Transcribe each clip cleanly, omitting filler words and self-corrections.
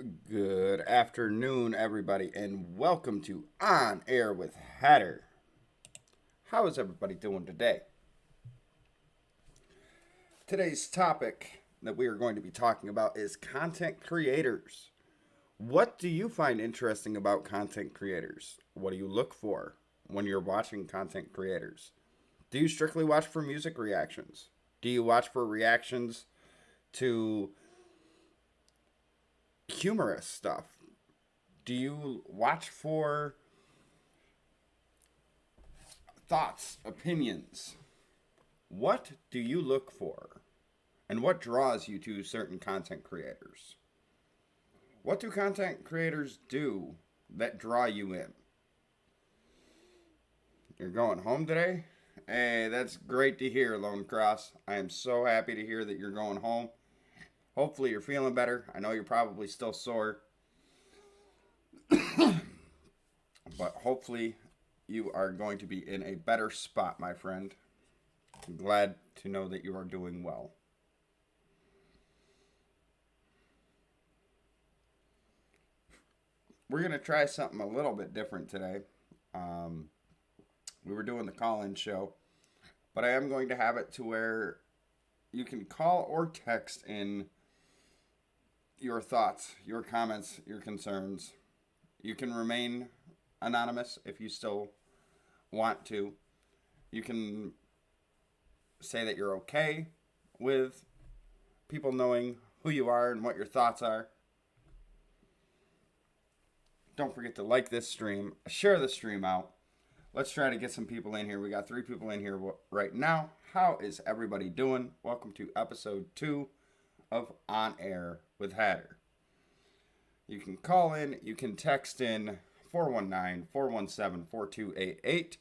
Good afternoon, everybody, and welcome to On Air with Hatter. How is everybody doing today? Today's topic that we are going to be talking about is content creators. What do you find interesting about content creators? What do you look for when you're watching content creators? Do you strictly watch for music reactions? Do you watch for reactions to humorous stuff? Do you watch for thoughts, opinions? What do you look for? And what draws you to certain content creators? What do content creators do that draw you in? You're going home today? Hey, that's great to hear, Lone Cross. I am so happy to hear that you're going home. Hopefully you're feeling better. I know you're probably still sore. But hopefully you are going to be in a better spot, my friend. I'm glad to know that you are doing well. We're going to try something a little bit different today. We were doing the call-in show, but I am going to have it to where you can call or text in your thoughts, your comments, your concerns. You can remain anonymous if you still want to. You can say that you're okay with people knowing who you are and what your thoughts are. Don't forget to like this stream, share the stream out. Let's try to get some people in here. We got 3 people in here right now. How is everybody doing? Welcome to episode 2 of On Air with Hatter. You can call in, you can text in 419-417-4288.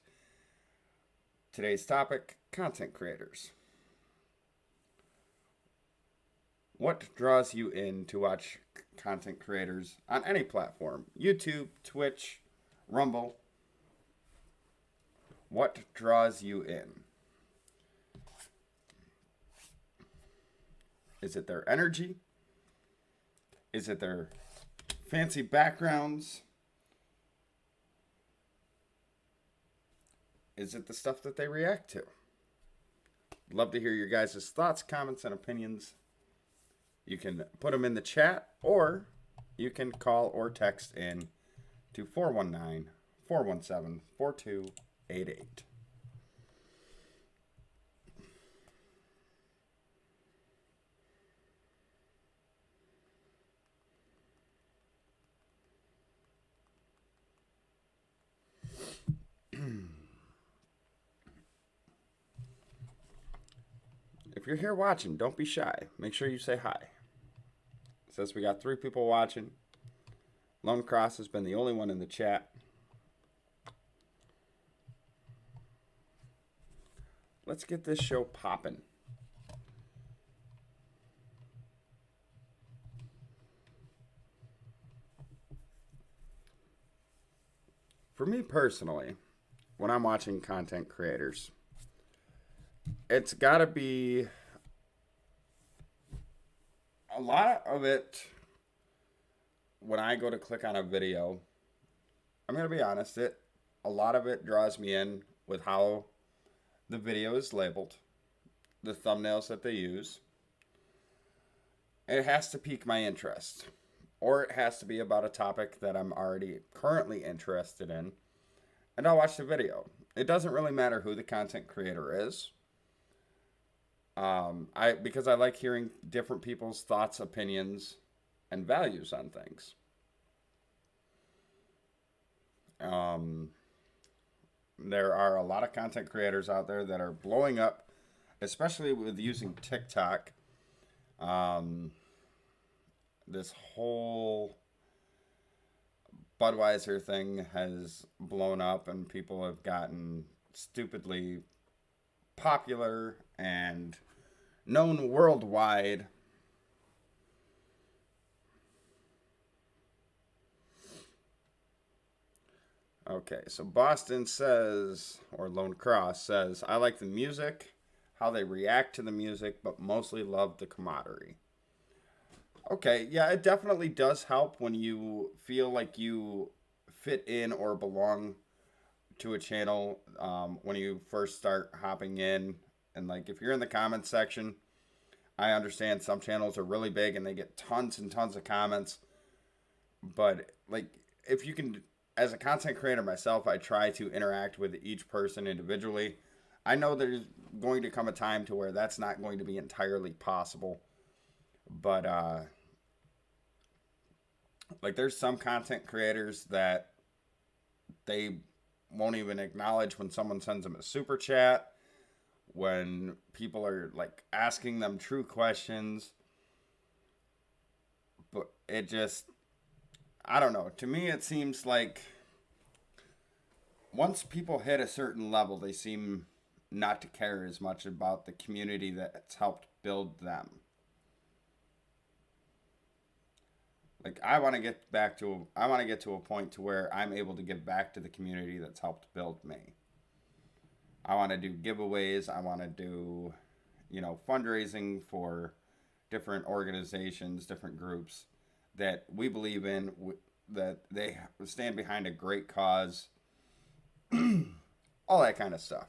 Today's topic, content creators. What draws you in to watch content creators on any platform? YouTube, Twitch, Rumble. What draws you in? Is it their energy? Is it their fancy backgrounds? Is it the stuff that they react to? Love to hear your guys' thoughts, comments, and opinions. You can put them in the chat, or you can call or text in to 419-417-4288. If you're here watching, don't be shy. Make sure you say hi. Says we got 3 people watching. Lone Cross has been the only one in the chat. Let's get this show popping. For me personally, when I'm watching content creators, it's got to be a lot of it. When I go to click on a video, I'm going to be honest, a lot of it draws me in with how the video is labeled, the thumbnails that they use. It has to pique my interest, or it has to be about a topic that I'm already currently interested in, and I'll watch the video. It doesn't really matter who the content creator is. Because I like hearing different people's thoughts, opinions, and values on things. There are a lot of content creators out there that are blowing up, especially with using TikTok. This whole Budweiser thing has blown up, and people have gotten stupidly popular and known worldwide. Okay, so Boston says, or Lone Cross says, I like the music, how they react to the music, but mostly love the camaraderie. Okay, yeah, it definitely does help when you feel like you fit in or belong to a channel when you first start hopping in. And like if you're in the comments section, I understand some channels are really big and they get tons and tons of comments. But like if you can, as a content creator myself, I try to interact with each person individually. I know there's going to come a time to where that's not going to be entirely possible. But like there's some content creators that they won't even acknowledge when someone sends them a super chat, when people are like asking them true questions. But it just, I don't know. To me, it seems like once people hit a certain level, they seem not to care as much about the community that's helped build them. Like I want to get to a point to where I'm able to give back to the community that's helped build me. I want to do giveaways. I want to do, fundraising for different organizations, different groups that we believe in, that they stand behind a great cause, all that kind of stuff.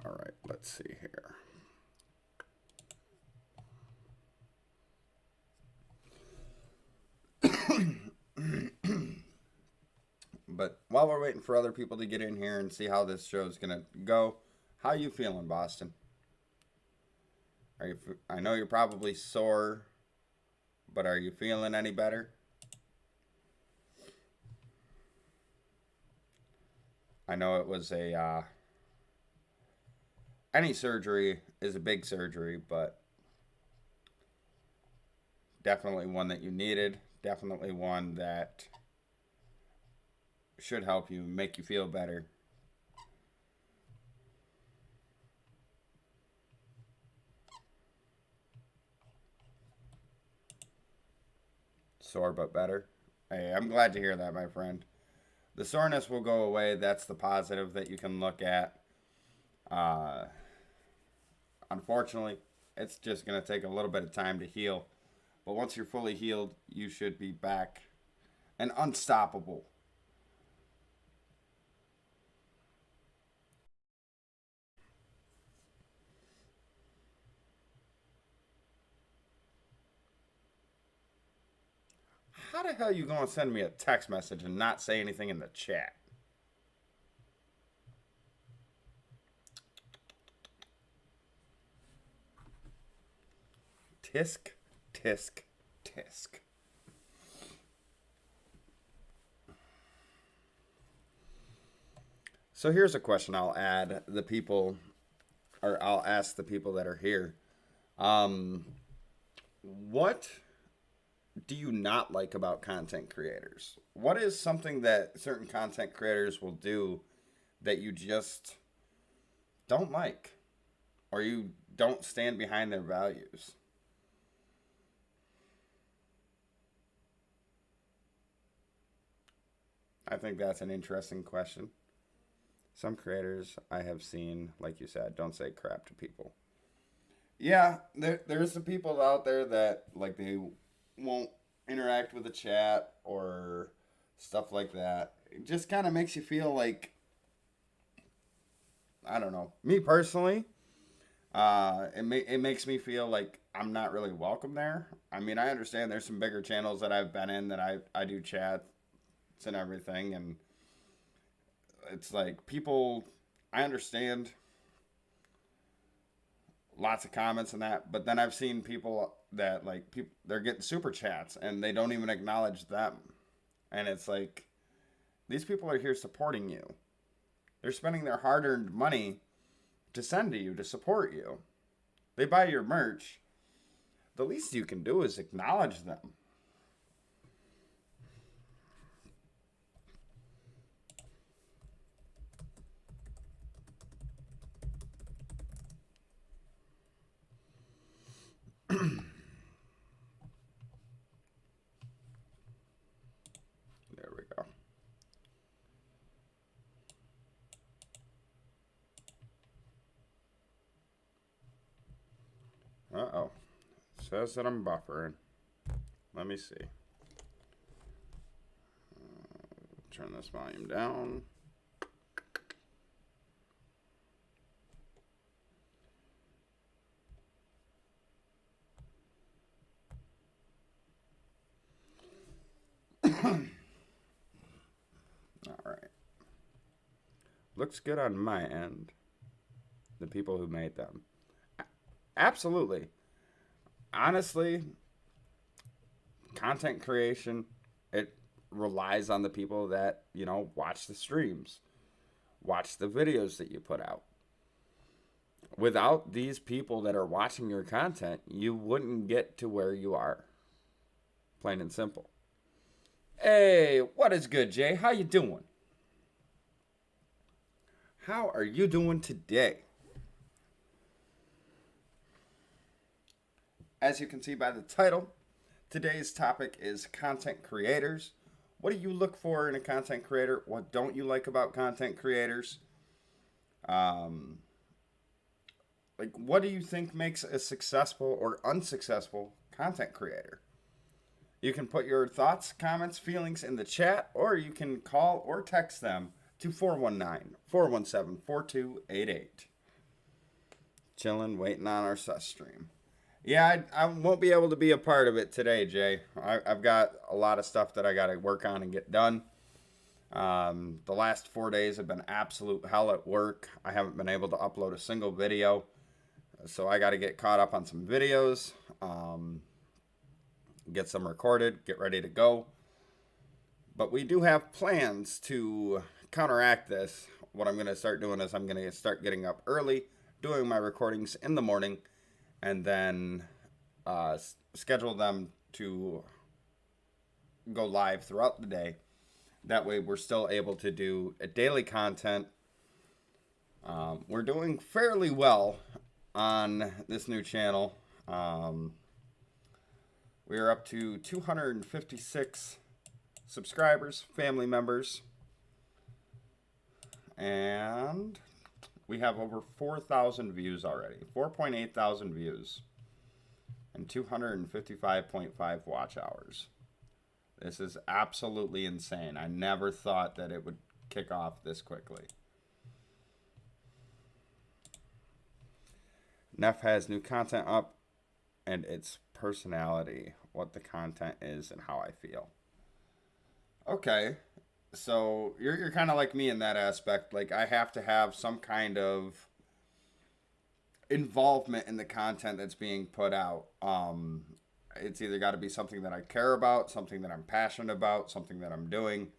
All right, let's see here. But while we're waiting for other people to get in here and see how this show's gonna go, how you feeling, Boston? Are you? I know you're probably sore, but are you feeling any better? I know it was a any surgery is a big surgery, but definitely one that you needed. Definitely one that should help you make you feel better. Sore but better. Hey, I'm glad to hear that, my friend. The soreness will go away. That's the positive that you can look at. Uh, Unfortunately, it's just going to take a little bit of time to heal. But once you're fully healed, you should be back and unstoppable. How the hell you going to send me a text message and not say anything in the chat? Tisk, tisk, tisk. So here's a question I'll add the people, or I'll ask the people that are here. Um, what do you not like about content creators? What is something that certain content creators will do that you just don't like, or you don't stand behind their values? I think that's an interesting question. Some creators I have seen, like you said, don't say crap to people. Yeah, there's some people out there that like they won't interact with the chat or stuff like that. It just kind of makes you feel like, I don't know. Me personally, it makes me feel like I'm not really welcome there. I mean, I understand there's some bigger channels that I've been in that I do chats and everything, and it's like people. I understand lots of comments and that, but then I've seen people that like people they're getting super chats and they don't even acknowledge them, and it's like these people are here supporting you. They're spending their hard-earned money to send to you to support you. They buy your merch. The least you can do is acknowledge them. Says that I'm buffering. Let me see. Turn this volume down. All right. Looks good on my end. The people who made them. Absolutely. Honestly, content creation, it relies on the people that, watch the streams, watch the videos that you put out. Without these people that are watching your content, you wouldn't get to where you are. Plain and simple. Hey, what is good, Jay? How you doing? How are you doing today? As you can see by the title, today's topic is content creators. What do you look for in a content creator? What don't you like about content creators? What do you think makes a successful or unsuccessful content creator? You can put your thoughts, comments, feelings in the chat, or you can call or text them to 419-417-4288. Chilling, waiting on our sus stream. Yeah, I won't be able to be a part of it today, Jay. I've got a lot of stuff that I got to work on and get done. The last 4 days have been absolute hell at work. I haven't been able to upload a single video. So I got to get caught up on some videos, get some recorded, get ready to go. But we do have plans to counteract this. What I'm going to start doing is I'm going to start getting up early, doing my recordings in the morning, and then schedule them to go live throughout the day. That way we're still able to do a daily content. We're doing fairly well on this new channel. We are up to 256 subscribers, family members, and we have over 4,000 views already. 4.8 thousand views and 255.5 watch hours. This is absolutely insane. I never thought that it would kick off this quickly. Neff has new content up, and its personality, what the content is, and how I feel. Okay. So you're kind of like me in that aspect. Like, I have to have some kind of involvement in the content that's being put out. It's either got to be something that I care about, something that I'm passionate about, something that I'm doing,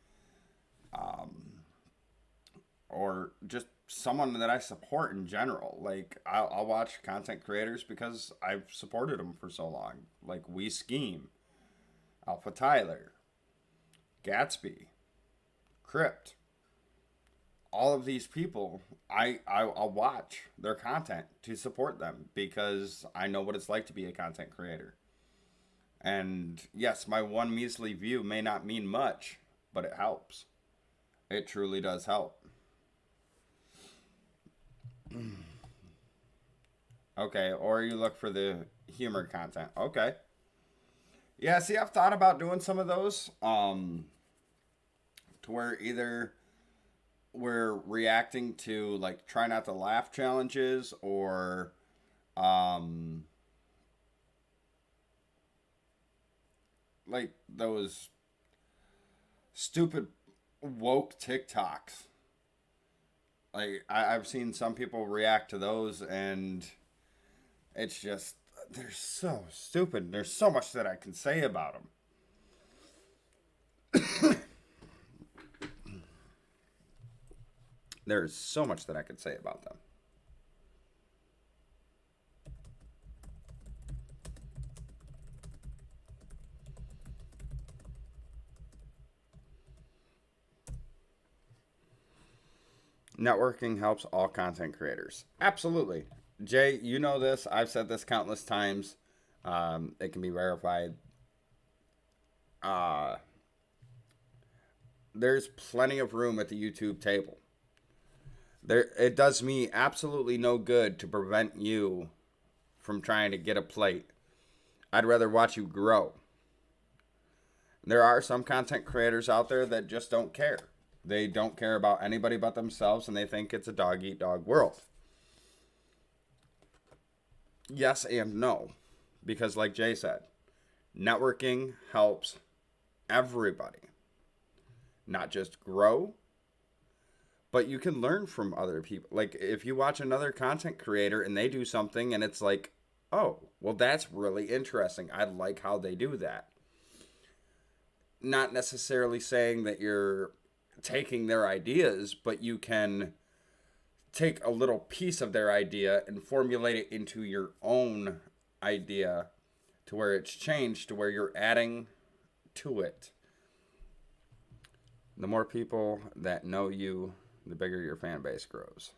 or just someone that I support in general. Like, I'll watch content creators because I've supported them for so long. Like We Scheme, Alpha Tyler, Gatsby, Crypt, all of these people, I'll watch their content to support them because I know what it's like to be a content creator. And yes, my one measly view may not mean much, but it helps. It truly does help. Okay, or you look for the humor content. Okay. Yeah, see, I've thought about doing some of those. To where either we're reacting to like try not to laugh challenges or like those stupid woke TikToks. Like I've seen some people react to those, and it's just, they're so stupid. There's so much that I can say about them. There's so much that I could say about them. Networking helps all content creators. Absolutely. Jay, you know this. I've said this countless times. It can be verified. There's plenty of room at the YouTube table. It does me absolutely no good to prevent you from trying to get a plate I'd rather watch you grow. There are some content creators out there that just don't care. They don't care about anybody but themselves, and they think it's a dog eat dog world. Yes and no. Because like Jay said, networking helps everybody. Not just grow, but you can learn from other people. Like if you watch another content creator and they do something and it's like, oh, well, that's really interesting. I like how they do that. Not necessarily saying that you're taking their ideas, but you can take a little piece of their idea and formulate it into your own idea to where it's changed, to where you're adding to it. The more people that know you, the bigger your fan base grows.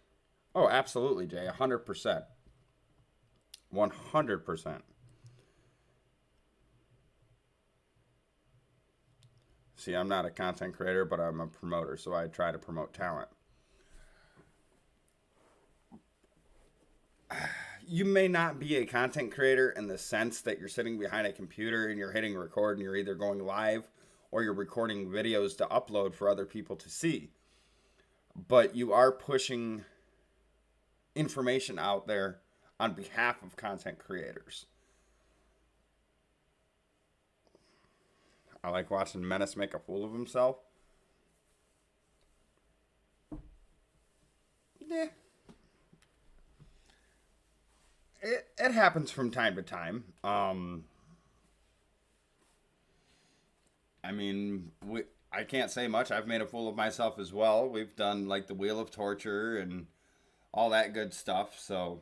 Oh, absolutely, Jay. 100%. 100%. See, I'm not a content creator, but I'm a promoter, so I try to promote talent. You may not be a content creator in the sense that you're sitting behind a computer and you're hitting record and you're either going live or you're recording videos to upload for other people to see. But you are pushing information out there on behalf of content creators. I like watching Menace make a fool of himself. Yeah. It happens from time to time. I mean, I can't say much. I've made a fool of myself as well. We've done like the Wheel of Torture and all that good stuff. So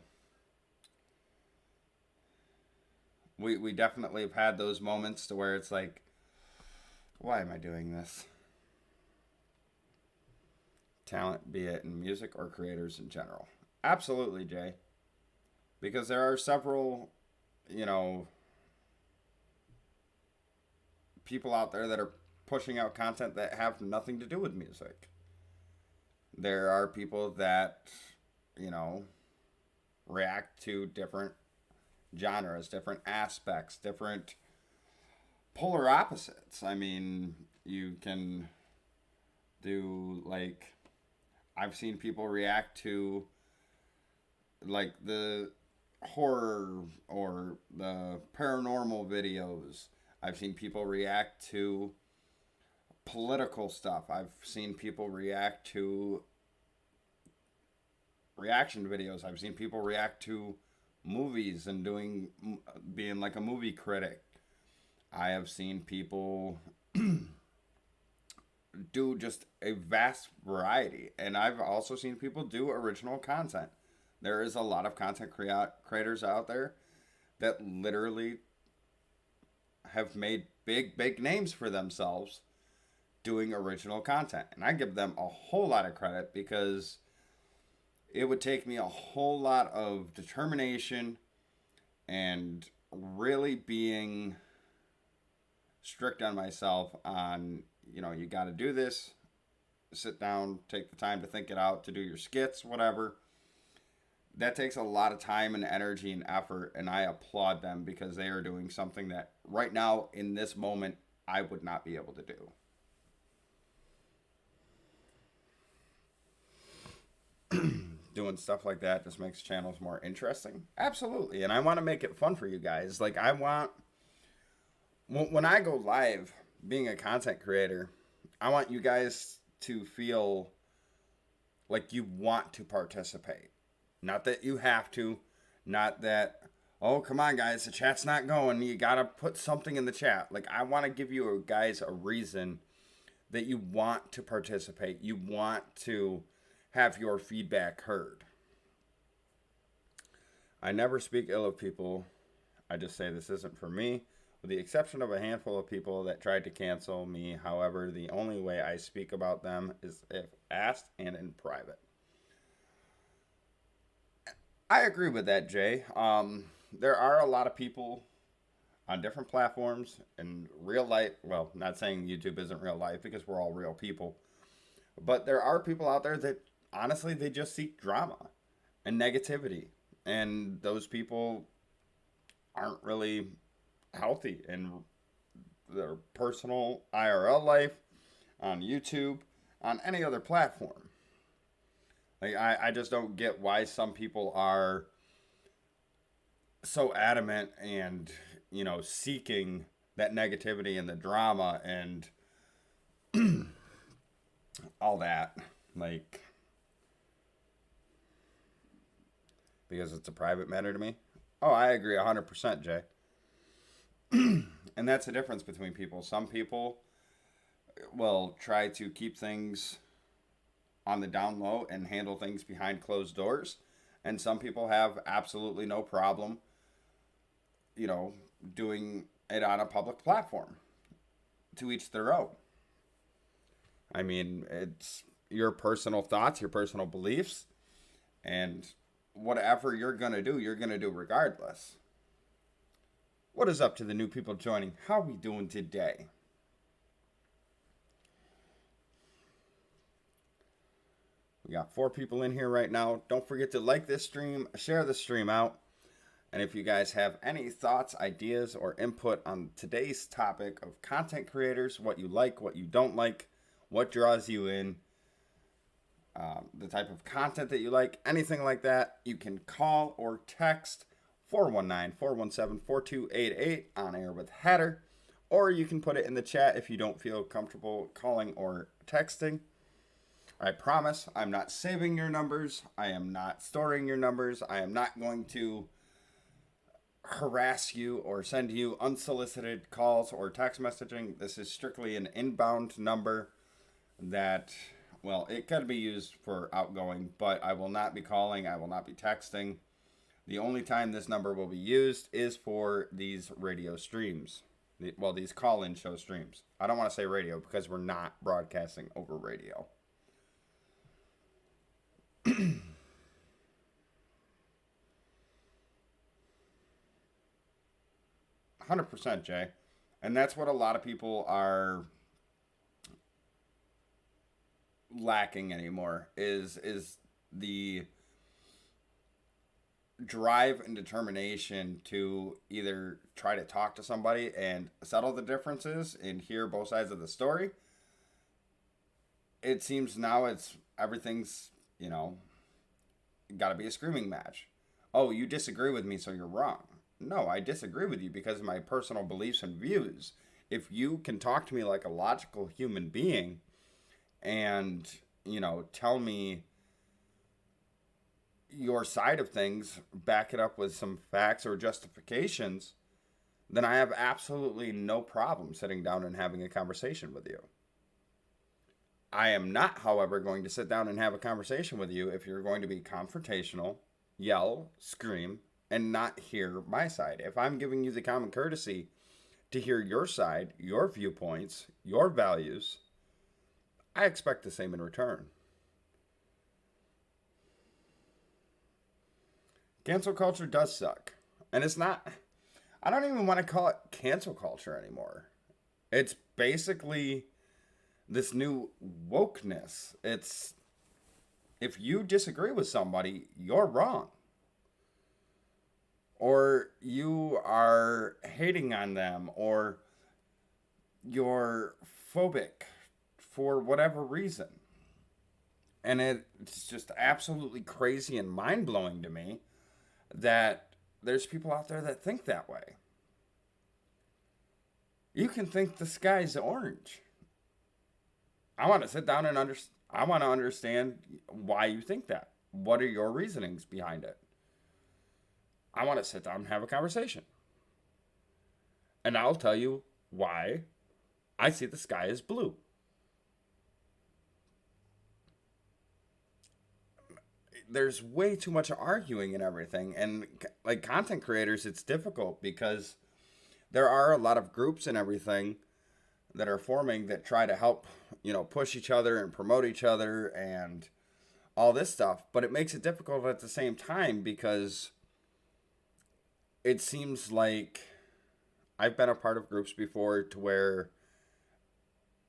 we definitely have had those moments to where it's like, why am I doing this? Talent, be it in music or creators in general. Absolutely, Jay. Because there are several, people out there that are pushing out content that have nothing to do with music. There are people that, react to different genres, different aspects, different polar opposites. I mean, you can do like, I've seen people react to like the horror or the paranormal videos. I've seen people react to political stuff. I've seen people react to reaction videos. I've seen people react to movies and being like a movie critic. I have seen people do just a vast variety. And I've also seen people do original content. There is a lot of content creators out there that literally have made big names for themselves doing original content. And I give them a whole lot of credit because it would take me a whole lot of determination and really being strict on myself on, you got to do this, sit down, take the time to think it out, to do your skits, whatever. That takes a lot of time and energy and effort, and I applaud them because they are doing something that right now in this moment I would not be able to do. Doing stuff like that just makes channels more interesting. Absolutely. And I want to make it fun for you guys. Like when I go live being a content creator, I want you guys to feel like you want to participate. Not that you have to, not that, oh, come on guys, the chat's not going. You got to put something in the chat. Like I want to give you guys a reason that you want to participate. You want to have your feedback heard. I never speak ill of people. I just say this isn't for me, with the exception of a handful of people that tried to cancel me. However, the only way I speak about them is if asked and in private. I agree with that, Jay. There are a lot of people on different platforms in real life. Well, not saying YouTube isn't real life because we're all real people. But there are people out there that honestly, they just seek drama and negativity. And those people aren't really healthy in their personal IRL life, on YouTube, on any other platform. Like, I just don't get why some people are so adamant and, seeking that negativity and the drama and all that. Like, because it's a private matter to me. Oh, I agree 100%, Jay. And that's the difference between people. Some people will try to keep things on the down low and handle things behind closed doors. And some people have absolutely no problem, doing it on a public platform. To each their own. I mean, it's your personal thoughts, your personal beliefs, and whatever you're going to do regardless. What is up to the new people joining? How are we doing today? We got 4 people in here right now. Don't forget to like this stream, share the stream out. And if you guys have any thoughts, ideas, or input on today's topic of content creators, what you like, what you don't like, what draws you in, the type of content that you like, anything like that, you can call or text 419-417-4288 on air with Hatter, or you can put it in the chat if you don't feel comfortable calling or texting. I promise I'm not saving your numbers. I am not storing your numbers. I am not going to harass you or send you unsolicited calls or text messaging. This is strictly an inbound number that, well, it could be used for outgoing, but I will not be calling. I will not be texting. The only time this number will be used is for these radio streams. These call-in show streams. I don't want to say radio because we're not broadcasting over radio. 100%, Jay. And that's what a lot of people are lacking anymore is the drive and determination to either try to talk to somebody and settle the differences and hear both sides of the story. It seems now everything's, got to be a screaming match. Oh, you disagree with me, so you're wrong. No, I disagree with you because of my personal beliefs and views. If you can talk to me like a logical human being and, tell me your side of things, back it up with some facts or justifications, then I have absolutely no problem sitting down and having a conversation with you. I am not, however, going to sit down and have a conversation with you if you're going to be confrontational, yell, scream, and not hear my side. If I'm giving you the common courtesy to hear your side, your viewpoints, your values, I expect the same in return. Cancel culture does suck. And it's not, I don't even want to call it cancel culture anymore. It's basically this new wokeness. It's, if you disagree with somebody, you're wrong. Or you are hating on them, or you're phobic for whatever reason. And it's just absolutely crazy and mind-blowing to me that there's people out there that think that way. You can think the sky's orange. I want to sit down and I want to understand why you think that. What are your reasonings behind it? I want to sit down and have a conversation. And I'll tell you why I see the sky as blue. There's way too much arguing and everything. And like content creators, it's difficult because there are a lot of groups and everything that are forming that try to help, push each other and promote each other and all this stuff. But it makes it difficult at the same time because it seems like I've been a part of groups before to where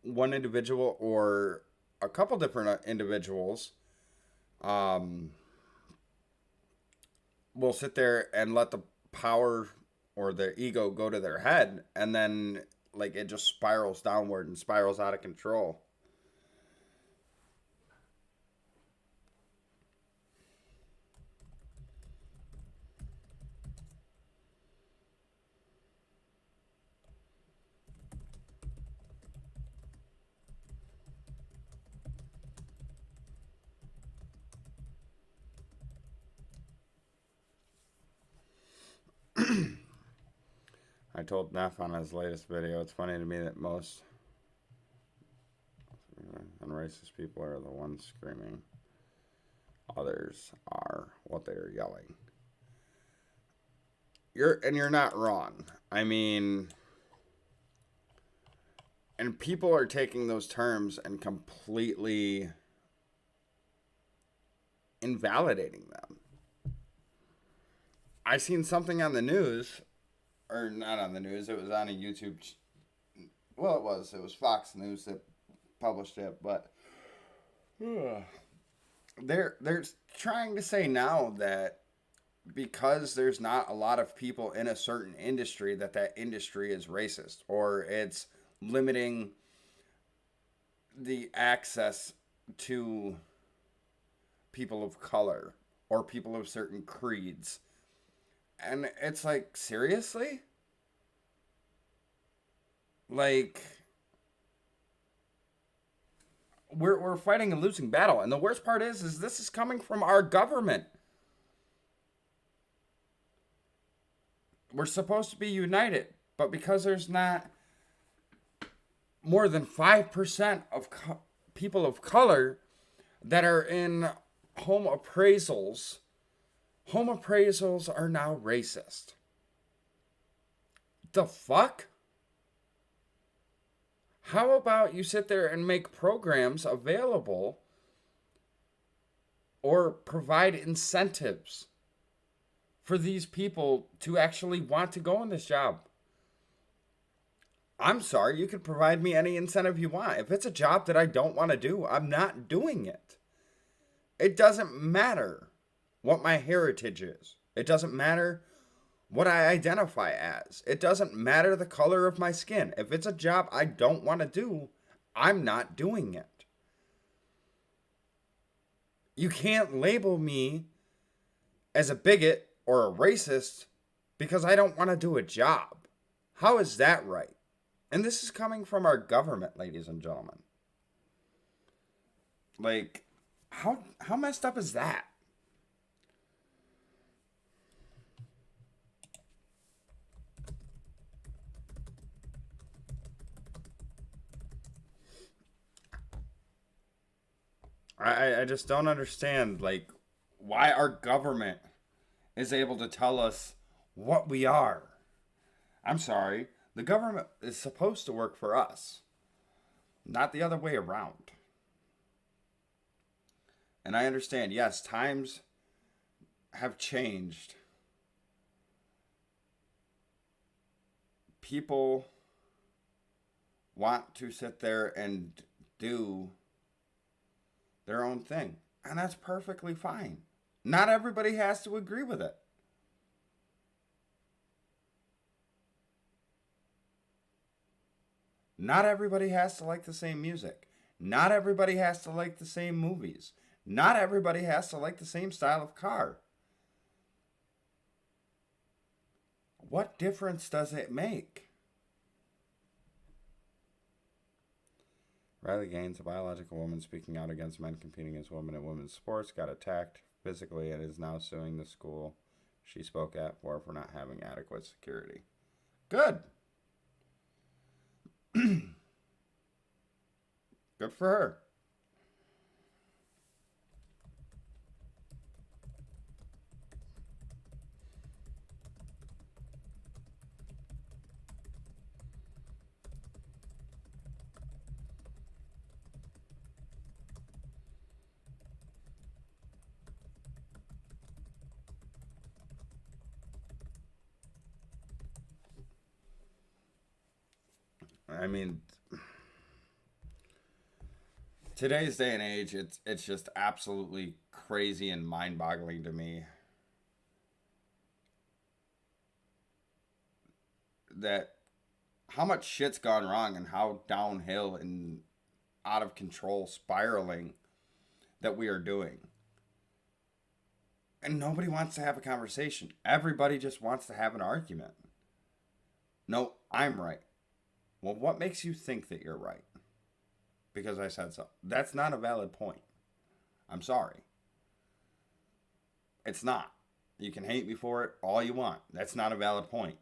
one individual or a couple different individuals will sit there and let the power or their ego go to their head, and then like it just spirals downward and spirals out of control. I told Neff on his latest video, it's funny to me that most unracist people are the ones screaming. Others are what they are yelling. You're not wrong. I mean, and people are taking those terms and completely invalidating them. I seen something on the news, or not on the news, it was on a YouTube. Well, it was Fox News that published it, but they're trying to say now that because there's not a lot of people in a certain industry, that industry is racist, or it's limiting the access to people of color or people of certain creeds. And it's like, seriously? Like, we're fighting a losing battle. And the worst part is this is coming from our government. We're supposed to be united, but because there's not more than 5% of people of color that are in home appraisals are now racist. The fuck? How about you sit there and make programs available or provide incentives for these people to actually want to go in this job? I'm sorry, you can provide me any incentive you want. If it's a job that I don't want to do, I'm not doing it. It doesn't matter what my heritage is. It doesn't matter what I identify as. It doesn't matter the color of my skin. If it's a job I don't want to do, I'm not doing it. You can't label me as a bigot or a racist because I don't want to do a job. How is that right? And this is coming from our government, ladies and gentlemen. Like, how messed up is that? I just don't understand, like, why our government is able to tell us what we are. I'm sorry. The government is supposed to work for us, not the other way around. And I understand, yes, times have changed. People want to sit there and do their own thing, and that's perfectly fine. Not everybody has to agree with it. Not everybody has to like the same music. Not everybody has to like the same movies. Not everybody has to like the same style of car. What difference does it make? Riley Gaines, a biological woman speaking out against men competing as women in women's sports, got attacked physically and is now suing the school she spoke at for not having adequate security. Good. Good for her. I mean, today's day and age, it's just absolutely crazy and mind-boggling to me that how much shit's gone wrong and how downhill and out of control spiraling that we are doing. And nobody wants to have a conversation. Everybody just wants to have an argument. No, I'm right. Well, what makes you think that you're right? Because I said so. That's not a valid point. I'm sorry. It's not. You can hate me for it all you want. That's not a valid point.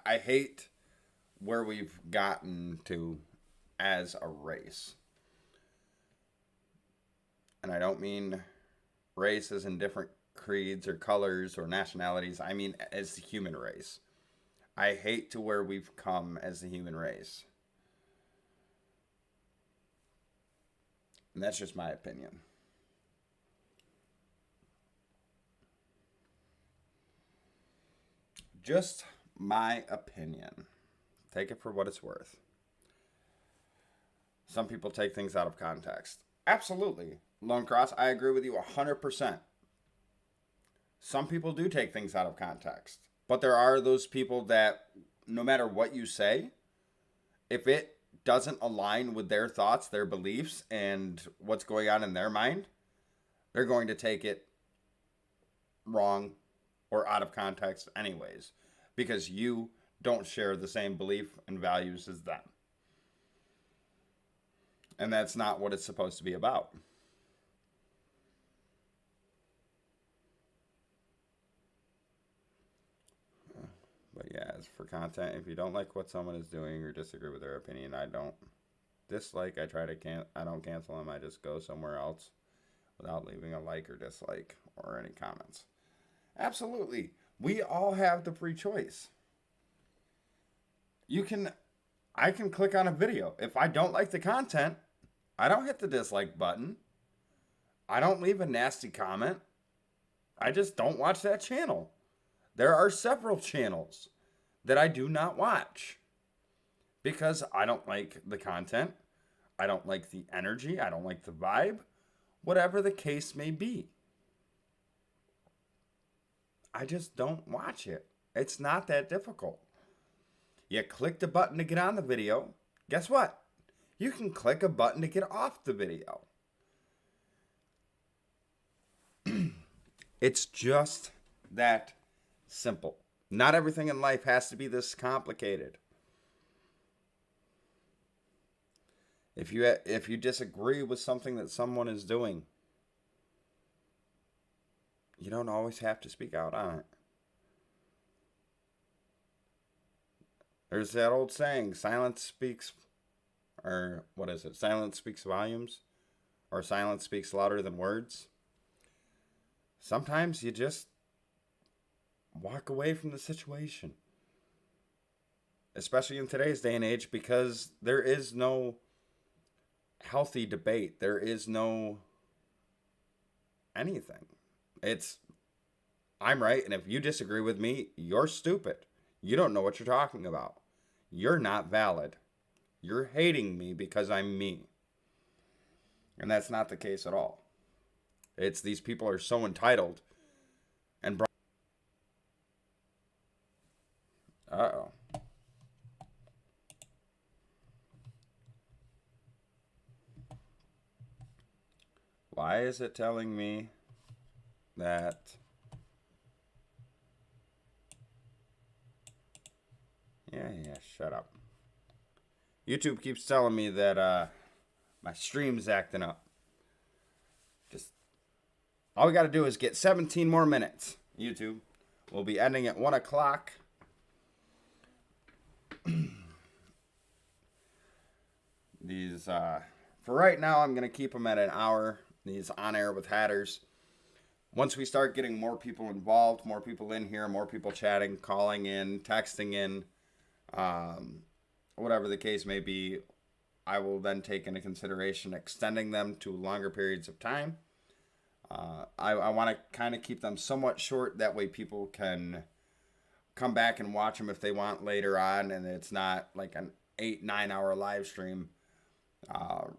I hate where we've gotten to as a race. And I don't mean races in different creeds or colors or nationalities. I mean as the human race. I hate to where we've come as the human race. And that's just my opinion. Just my opinion. Take it for what it's worth. Some people take things out of context. Absolutely. Lone Cross, I agree with you 100%. Some people do take things out of context. But there are those people that, no matter what you say, if it doesn't align with their thoughts, their beliefs, and what's going on in their mind, they're going to take it wrong or out of context anyways, because you don't share the same belief and values as them. And that's not what it's supposed to be about. But yeah, as for content, if you don't like what someone is doing or disagree with their opinion, I don't dislike. I don't cancel them. I just go somewhere else without leaving a like or dislike or any comments. Absolutely. We all have the free choice. I can click on a video. If I don't like the content, I don't hit the dislike button. I don't leave a nasty comment. I just don't watch that channel. There are several channels that I do not watch because I don't like the content. I don't like the energy. I don't like the vibe. Whatever the case may be. I just don't watch it. It's not that difficult. You click the button to get on the video. Guess what? You can click a button to get off the video. It's just that simple. Not everything in life has to be this complicated. If you disagree with something that someone is doing, you don't always have to speak out on it. There's that old saying, silence speaks volumes, or silence speaks louder than words. Sometimes you just walk away from the situation. Especially in today's day and age, because there is no healthy debate. There is no anything. It's, I'm right, and if you disagree with me, you're stupid. You don't know what you're talking about. You're not valid. You're hating me because I'm me. And that's not the case at all. It's these people are so entitled and uh-oh. Why is it telling me that yeah, shut up. YouTube keeps telling me that my stream's acting up. Just all we got to do is get 17 more minutes. YouTube will be ending at 1 o'clock. These for right now, I'm gonna keep them at an hour. These on air with Hatters. Once we start getting more people involved, more people in here, more people chatting, calling in, texting in, whatever the case may be, I will then take into consideration extending them to longer periods of time. I want to kind of keep them somewhat short. That way people can come back and watch them if they want later on, and it's not like an 8-9 hour live stream.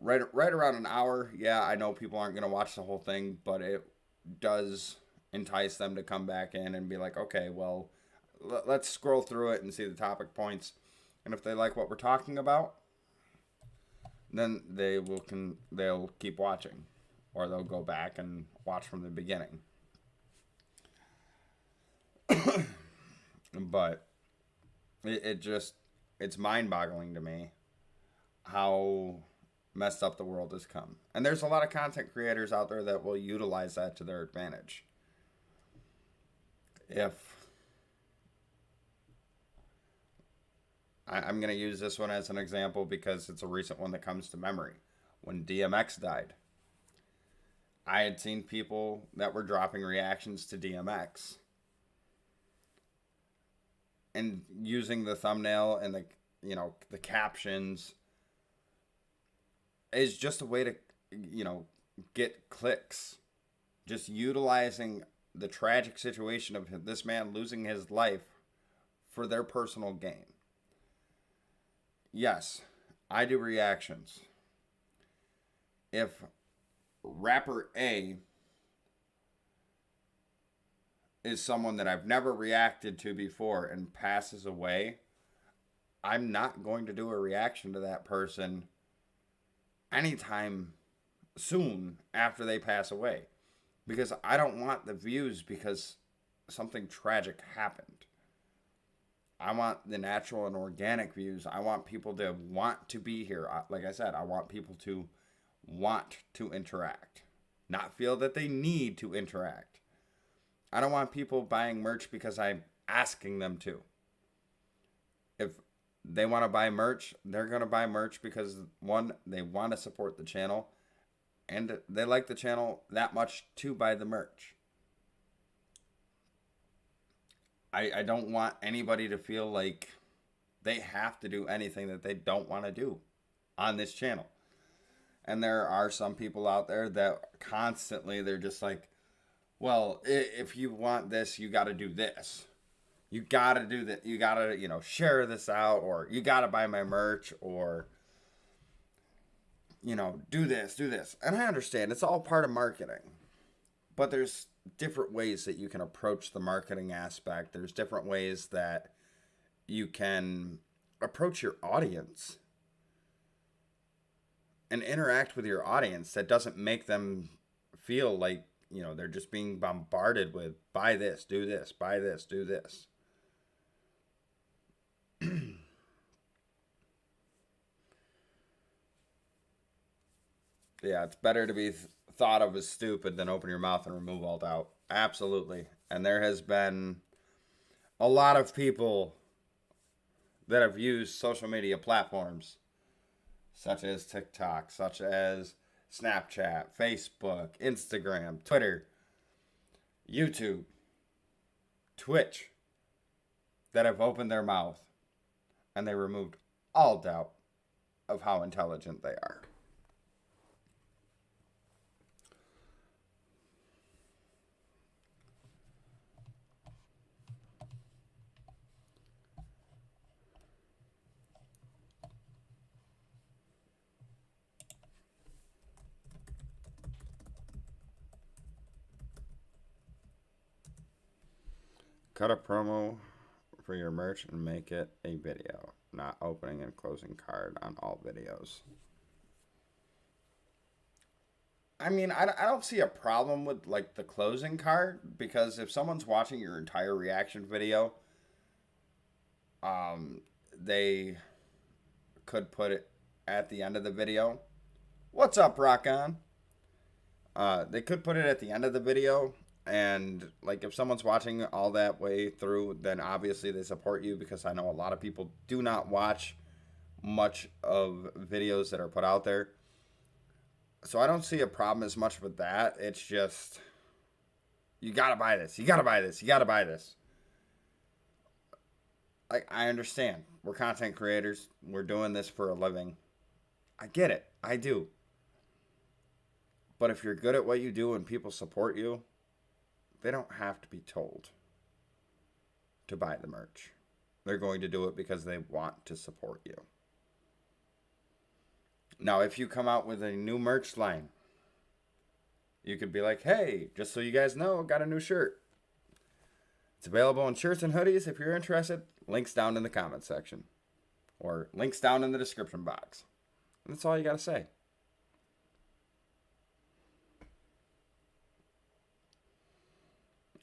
Right around an hour. Yeah, I know people aren't gonna watch the whole thing, but it does entice them to come back in and be like, okay, well, let's scroll through it and see the topic points, and if they like what we're talking about, then they'll keep watching, or they'll go back and watch from the beginning. But it's mind-boggling to me how messed up the world has come. And there's a lot of content creators out there that will utilize that to their advantage. If I'm going to use this one as an example because it's a recent one that comes to memory. When DMX died, I had seen people that were dropping reactions to DMX and using the thumbnail and the captions is just a way to get clicks, just utilizing the tragic situation of this man losing his life for their personal gain. Yes, I do reactions. If rapper A is someone that I've never reacted to before and passes away, I'm not going to do a reaction to that person anytime soon after they pass away, because I don't want the views because something tragic happened. I want the natural and organic views. I want people to want to be here. Like I said, I want people to want to interact, not feel that they need to interact. I don't want people buying merch because I'm asking them to. If they want to buy merch, they're going to buy merch because, one, they want to support the channel, and they like the channel that much to buy the merch. I don't want anybody to feel like they have to do anything that they don't want to do on this channel. And there are some people out there that constantly, they're just like, well, if you want this, you got to do this. You got to do that. You got to, share this out, or you got to buy my merch, or, do this. And I understand it's all part of marketing, but there's different ways that you can approach the marketing aspect. There's different ways that you can approach your audience and interact with your audience that doesn't make them feel like, they're just being bombarded with buy this, do this, buy this, do this. Yeah, it's better to be thought of as stupid than open your mouth and remove all doubt. Absolutely. And there has been a lot of people that have used social media platforms such as TikTok, such as Snapchat, Facebook, Instagram, Twitter, YouTube, Twitch, that have opened their mouth and they removed all doubt of how intelligent they are. Cut a promo for your merch and make it a video, not opening and closing card on all videos. I mean, I don't see a problem with like the closing card, because if someone's watching your entire reaction video, they could put it at the end of the video. What's up, Rock On? They could put it at the end of the video, and like if someone's watching all that way through, then obviously they support you, because I know a lot of people do not watch much of videos that are put out there. So I don't see a problem as much with that. It's just, you gotta buy this, you gotta buy this, you gotta buy this. Like, I understand. We're content creators. We're doing this for a living. I get it. I do. But if you're good at what you do and people support you, they don't have to be told to buy the merch. They're going to do it because they want to support you. Now, if you come out with a new merch line, you could be like, hey, just so you guys know, got a new shirt. It's available in shirts and hoodies if you're interested. Links down in the comment section. Or links down in the description box. And that's all you got to say.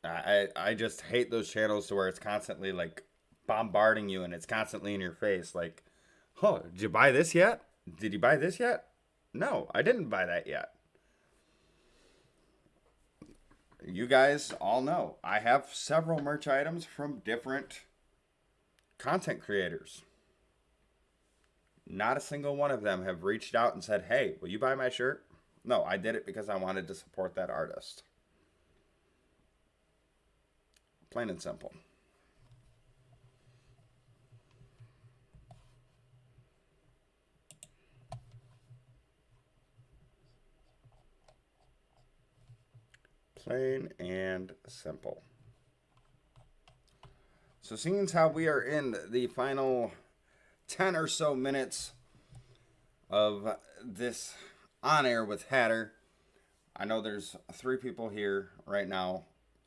I just hate those channels to where it's constantly like bombarding you and it's constantly in your face. Like, oh, did you buy this yet? Did you buy this yet? No, I didn't buy that yet. You guys all know I have several merch items from different content creators. Not a single one of them have reached out and said, hey, will you buy my shirt? No, I did it because I wanted to support that artist. Plain and simple. Plain and simple. So seeing as how we are in the final 10 or so minutes of this on air with Hatter, I know there's 3 people here right now.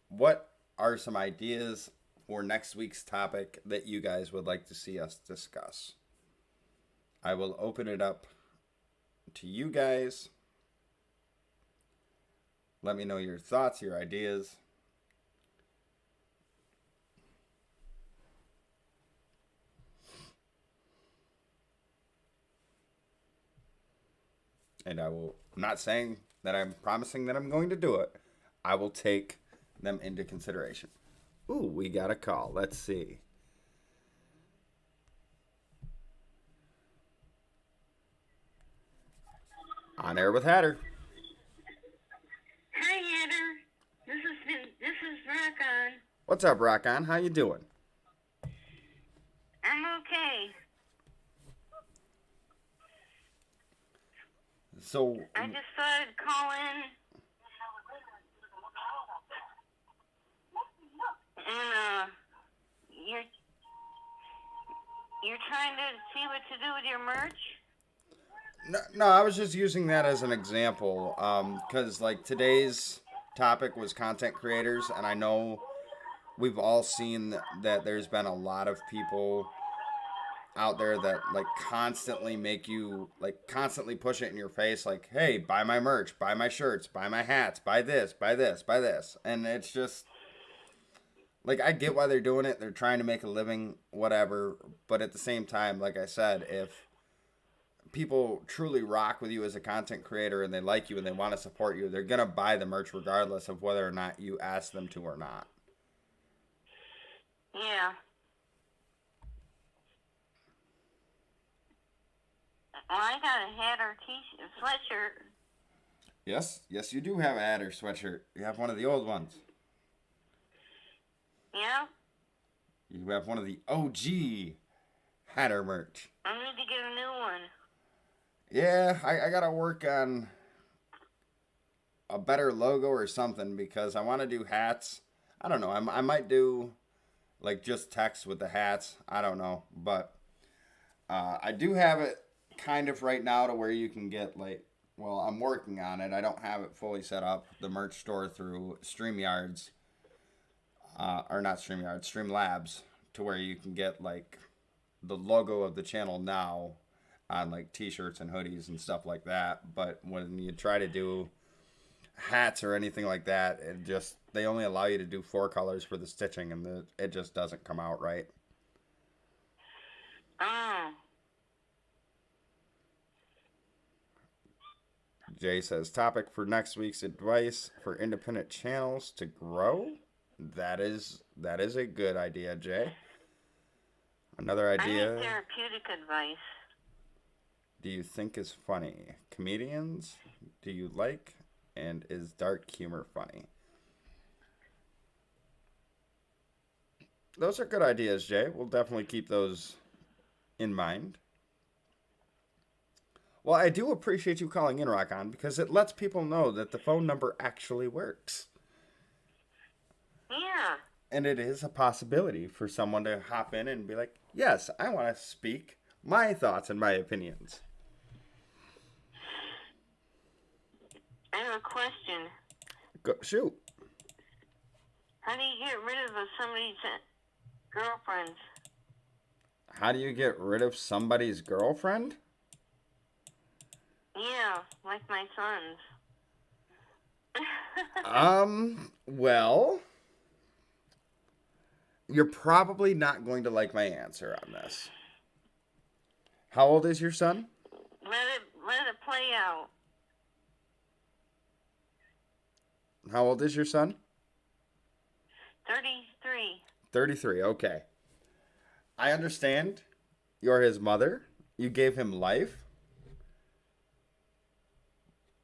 What are some ideas for next week's topic that you guys would like to see us discuss? I will open it up to you guys. Let me know your thoughts, your ideas. And I'm not saying that I'm promising that I'm going to do it. I will take them into consideration. Ooh, we got a call. Let's see. On air with Hatter. Hi, Hatter. This is Rock On. What's up, Rock On? How you doing? I'm okay. So I just thought I'd call in and you're trying to see what to do with your merch? no, I was just using that as an example, because like today's topic was content creators, and I know we've all seen that there's been a lot of people out there that like constantly make you like constantly push it in your face, like, hey, buy my merch, buy my shirts, buy my hats, buy this, buy this, buy this. And it's just like, I get why they're doing it. They're trying to make a living, whatever. But at the same time, like I said, if people truly rock with you as a content creator and they like you and they want to support you, they're going to buy the merch regardless of whether or not you ask them to or not. Yeah. Well, I got a hat or t-shirt, sweatshirt. Yes, you do have a Hatter sweatshirt. You have one of the old ones. Yeah? You have one of the OG Hatter merch. I need to get a new one. Yeah, I gotta work on a better logo or something because I want to do hats. I don't know. I might do like just text with the hats. I don't know, but I do have it kind of right now to where you can get like. Well, I'm working on it. I don't have it fully set up. The merch store through StreamYards, or not StreamYards, Streamlabs, to where you can get like the logo of the channel now on like t-shirts and hoodies and stuff like that. But when you try to do hats or anything like that, it just, they only allow you to do 4 colors for the stitching, and it just doesn't come out right. Oh. Jay says, topic for next week's advice for independent channels to grow. That is a good idea, Jay. Another idea. I need therapeutic advice. Do you think is funny? Comedians, do you like? And is dark humor funny? Those are good ideas, Jay. We'll definitely keep those in mind. Well, I do appreciate you calling in, Rock On, because it lets people know that the phone number actually works. Yeah. And it is a possibility for someone to hop in and be like, yes, I want to speak my thoughts and my opinions. I have a question. Go, shoot. How do you get rid of somebody's girlfriends? How do you get rid of somebody's girlfriend? Yeah, like my sons. Well, you're probably not going to like my answer on this. How old is your son? Let it play out. How old is your son? 33. 33, okay. I understand. You're his mother. You gave him life.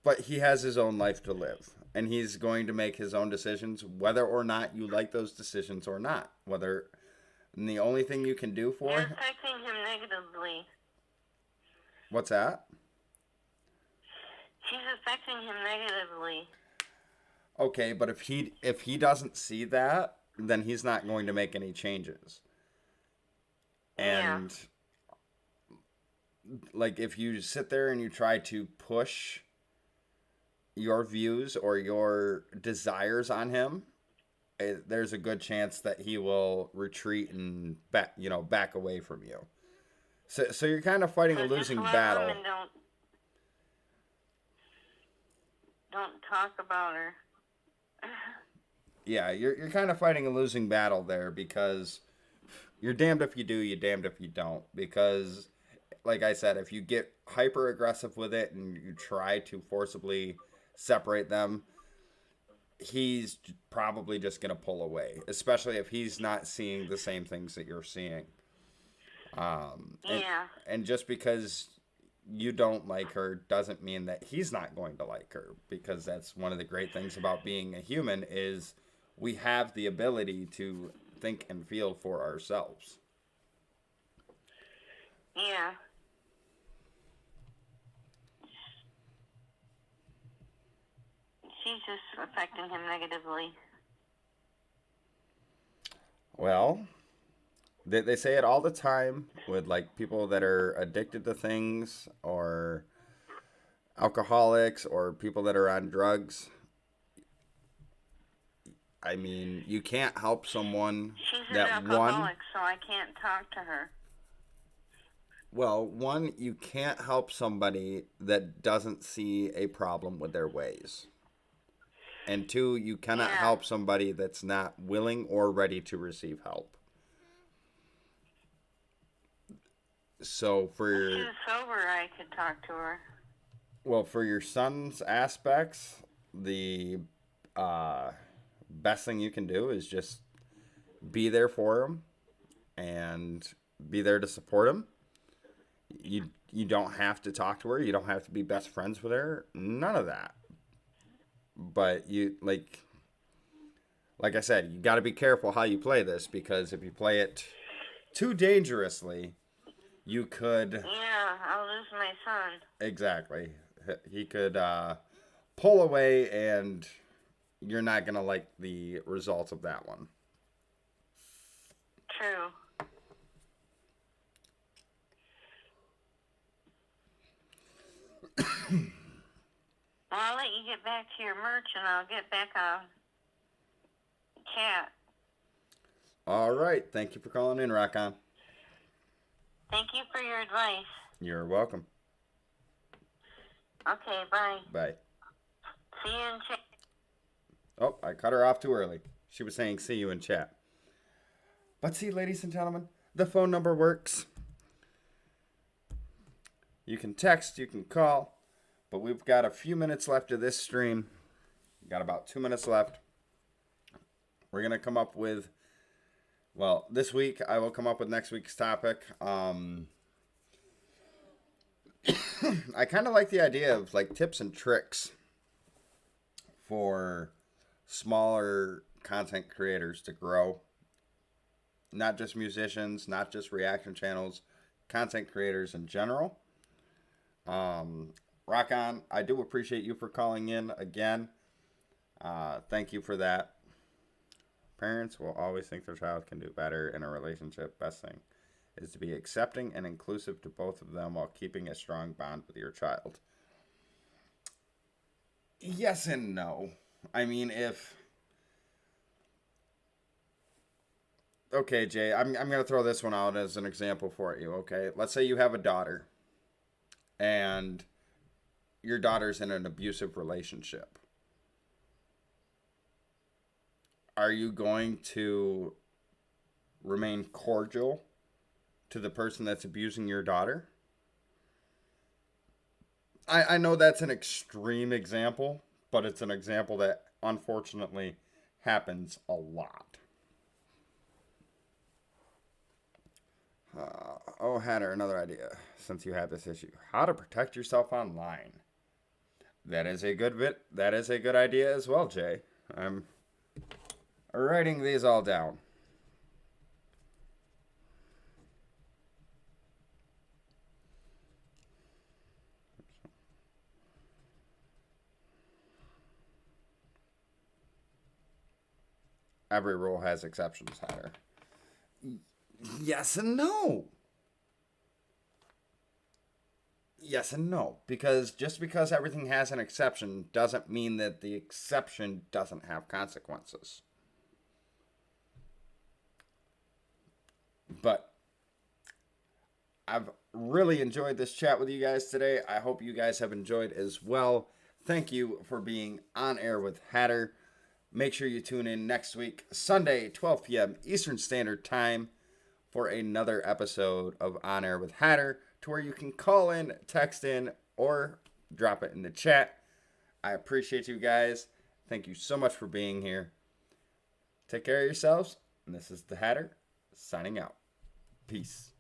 But he has his own life to live. And he's going to make his own decisions, whether or not you like those decisions or not. And the only thing you can do for You're him... affecting him negatively. What's that? She's affecting him negatively. Okay, but if he doesn't see that, then he's not going to make any changes. And like if you sit there and you try to push your views or your desires on him, there's a good chance that he will retreat and back away from you. So you're kind of fighting a losing battle. And don't talk about her. Yeah, you're kind of fighting a losing battle there because you're damned if you do, you're damned if you don't. Because, like I said, if you get hyper aggressive with it and you try to forcibly separate them, he's probably just going to pull away, especially if he's not seeing the same things that you're seeing. And just because you don't like her doesn't mean that he's not going to like her, because that's one of the great things about being a human is we have the ability to think and feel for ourselves. Yeah. She's just affecting him negatively. Well, they say it all the time with like people that are addicted to things or alcoholics or people that are on drugs. I mean, you can't help someone She's an alcoholic, so I can't talk to her. Well, one, you can't help somebody that doesn't see a problem with their ways. And two, you cannot help somebody that's not willing or ready to receive help. So for if she was sober, I could talk to her. Well, for your son's aspects, the best thing you can do is just be there for him and be there to support him. You don't have to talk to her. You don't have to be best friends with her. None of that. But you like I said, you got to be careful how you play this, because if you play it too dangerously, you could... Yeah, I'll lose my son. Exactly. He could pull away, and you're not going to like the results of that one. True. Well, I'll let you get back to your merch, and I'll get back on chat. All right. Thank you for calling in, Rock On. Thank you for your advice. You're welcome. Okay, bye. Bye. See you in chat. Oh, I cut her off too early. She was saying see you in chat. But see, ladies and gentlemen, the phone number works. You can text, you can call, but we've got a few minutes left of this stream. We've got about 2 minutes left. We're going to come up with, well, this week I will come up with next week's topic. I kind of like the idea of like tips and tricks for smaller content creators to grow. Not just musicians, not just reaction channels, content creators in general. Rock on. I do appreciate you for calling in again. Thank you for that. Parents will always think their child can do better in a relationship. Best thing is to be accepting and inclusive to both of them while keeping a strong bond with your child. Yes and no. I mean, if... Okay, Jay, I'm going to throw this one out as an example for you, okay? Let's say you have a daughter, and your daughter's in an abusive relationship. Are you going to remain cordial to the person that's abusing your daughter? I know that's an extreme example, but it's an example that unfortunately happens a lot. Hatter, another idea since you had this issue. How to protect yourself online. That is a good idea as well, Jay. I'm writing these all down. Every rule has exceptions, Hatter. Yes and no. Yes and no. Because just because everything has an exception doesn't mean that the exception doesn't have consequences. But I've really enjoyed this chat with you guys today. I hope you guys have enjoyed as well. Thank you for being on air with Hatter. Make sure you tune in next week, Sunday, 12 p.m. Eastern Standard Time, for another episode of On Air with Hatter, to where you can call in, text in, or drop it in the chat. I appreciate you guys. Thank you so much for being here. Take care of yourselves. And this is the Hatter signing out. Peace.